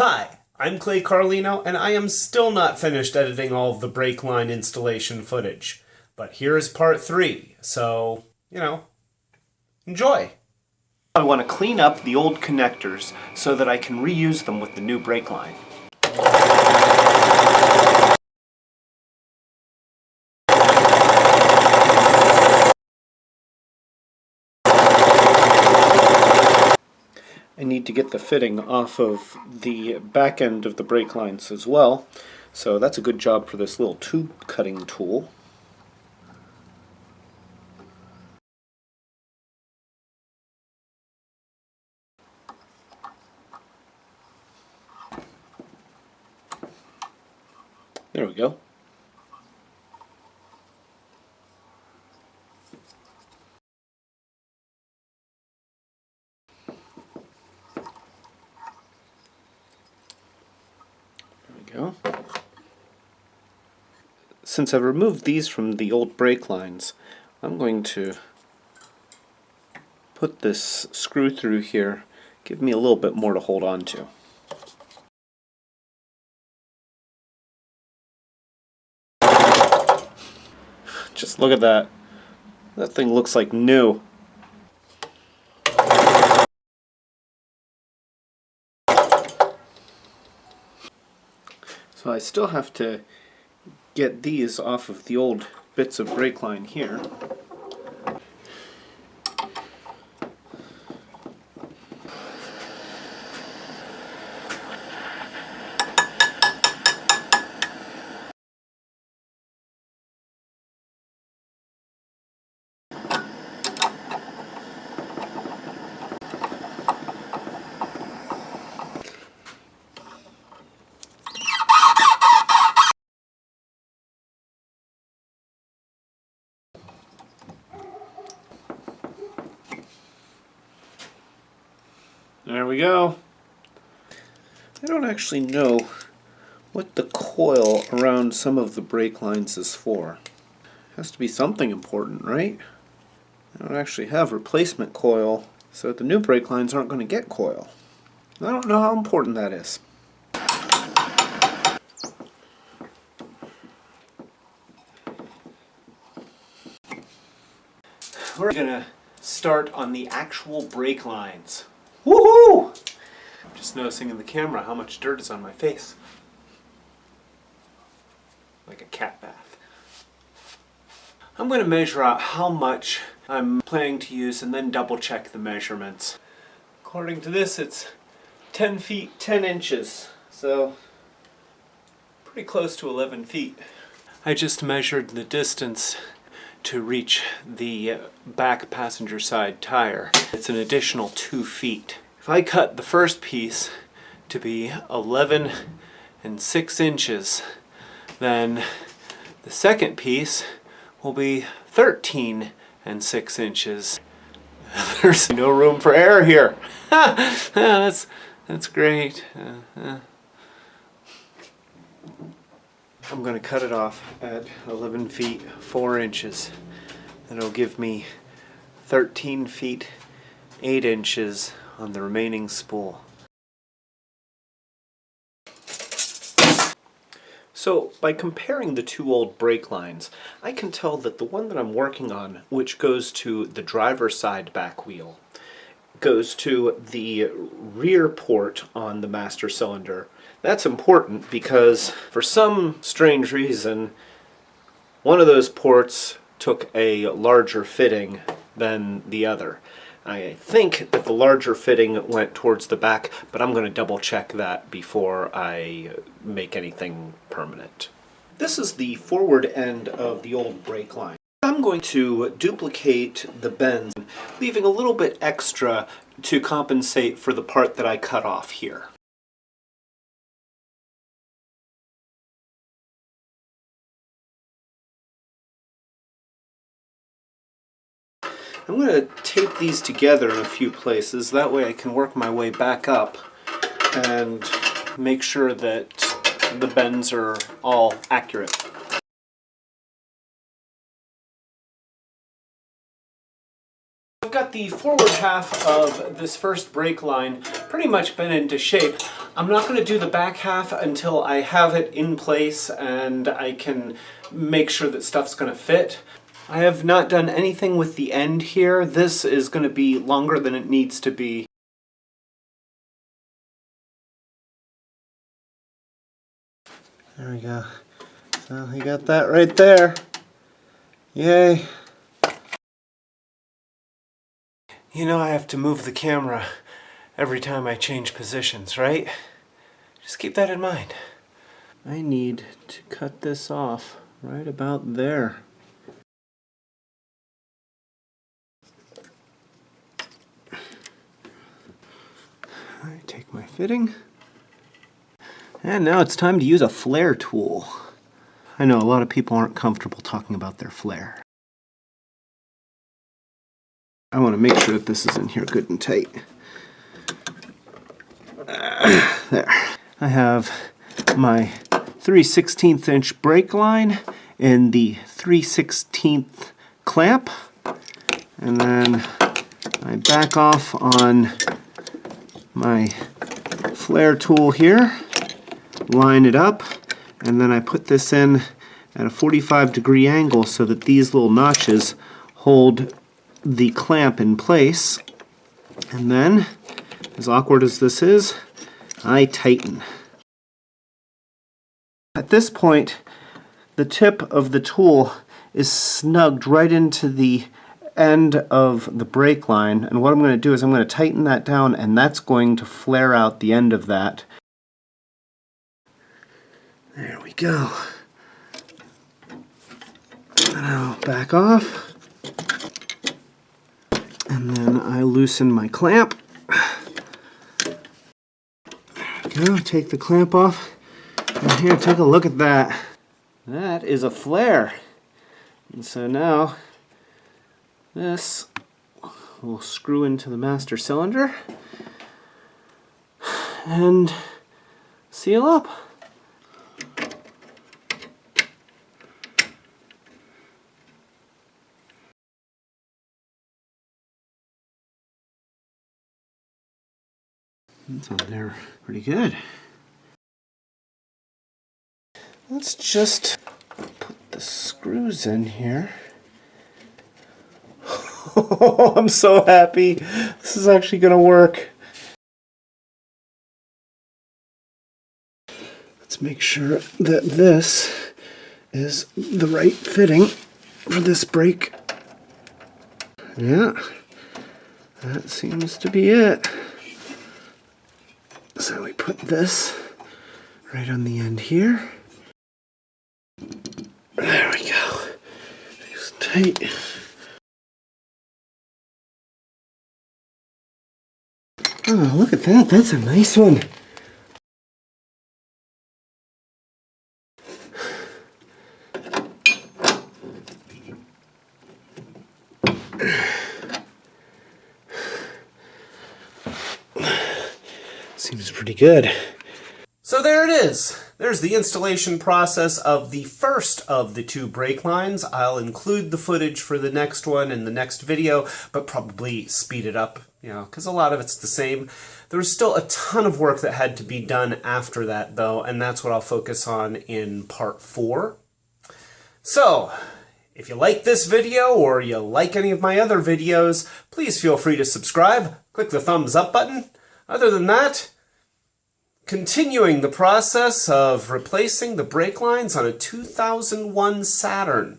Hi, I'm Carlino, and I am still not finished editing all of the brake line installation footage. But here is part 3, so, enjoy! I want to clean up the old connectors so that I can reuse them with the new brake line. I need to get the fitting off of the back end of the brake lines as well, so that's a good job for this little tube cutting tool. There we go. Go. Since I've removed these from the old brake lines, I'm going to put this screw through here, give me a little bit more to hold on to. Just look at that. That thing looks like new. So I still have to get these off of the old bits of brake line here. There we go. I don't actually know what the coil around some of the brake lines is for. It has to be something important, right? I don't actually have replacement coil, so the new brake lines aren't going to get coil. I don't know how important that is. We're going to start on the actual brake lines. Woohoo! I'm just noticing in the camera how much dirt is on my face. Like a cat bath. I'm going to measure out how much I'm planning to use and then double check the measurements. According to this, it's 10 feet 10 inches, so pretty close to 11 feet. I just measured the distance to reach the back passenger side tire. It's an additional 2 feet. If I cut the first piece to be 11 and 6 inches, then the second piece will be 13 and 6 inches. There's no room for error here. That's great. I'm going to cut it off at 11 feet 4 inches. That'll give me 13 feet 8 inches on the remaining spool. So by comparing the two old brake lines, I can tell that the one that I'm working on, which goes to the driver's side back wheel, goes to the rear port on the master cylinder. That's important because for some strange reason, one of those ports took a larger fitting than the other. I think that the larger fitting went towards the back, but I'm going to double check that before I make anything permanent. This is the forward end of the old brake line. I'm going to duplicate the bends, leaving a little bit extra to compensate for the part that I cut off here. I'm going to tape these together in a few places, that way I can work my way back up and make sure that the bends are all accurate. I've got the forward half of this first brake line pretty much bent into shape. I'm not going to do the back half until I have it in place and I can make sure that stuff's going to fit. I have not done anything with the end here. This is going to be longer than it needs to be. There we go. So you got that right there. Yay. You know I have to move the camera every time I change positions, right? Just keep that in mind. I need to cut this off right about there. I take my fitting. And now it's time to use a flare tool. I know a lot of people aren't comfortable talking about their flare. I want to make sure that this is in here good and tight. There. I have my 3/16 inch brake line in the 3/16 clamp. And then I back off on my flare tool here, line it up, and then I put this in at a 45-degree angle so that these little notches hold the clamp in place. And then, as awkward as this is, I tighten. At this point, the tip of the tool is snugged right into the end of the brake line, and what I'm going to do is I'm going to tighten that down, and that's going to flare out the end of that. There we go. And I'll back off. And then I loosen my clamp. There we go, take the clamp off. And here, take a look at that. That is a flare. And so now, this will screw into the master cylinder and seal up. That's on there pretty good. Let's just put the screws in here. Oh, I'm so happy. This is actually going to work. Let's make sure that this is the right fitting for this brake. Yeah, that seems to be it. So we put this right on the end here. There we go. Nice and tight. Oh, look at that. That's a nice one. Seems pretty good. So there it is. There's the installation process of the first of the two brake lines. I'll include the footage for the next one in the next video, but probably speed it up, because a lot of it's the same. There was still a ton of work that had to be done after that, though, and that's what I'll focus on in part 4. So, if you like this video or you like any of my other videos, please feel free to subscribe. Click the thumbs up button. Other than that, continuing the process of replacing the brake lines on a 2001 Saturn.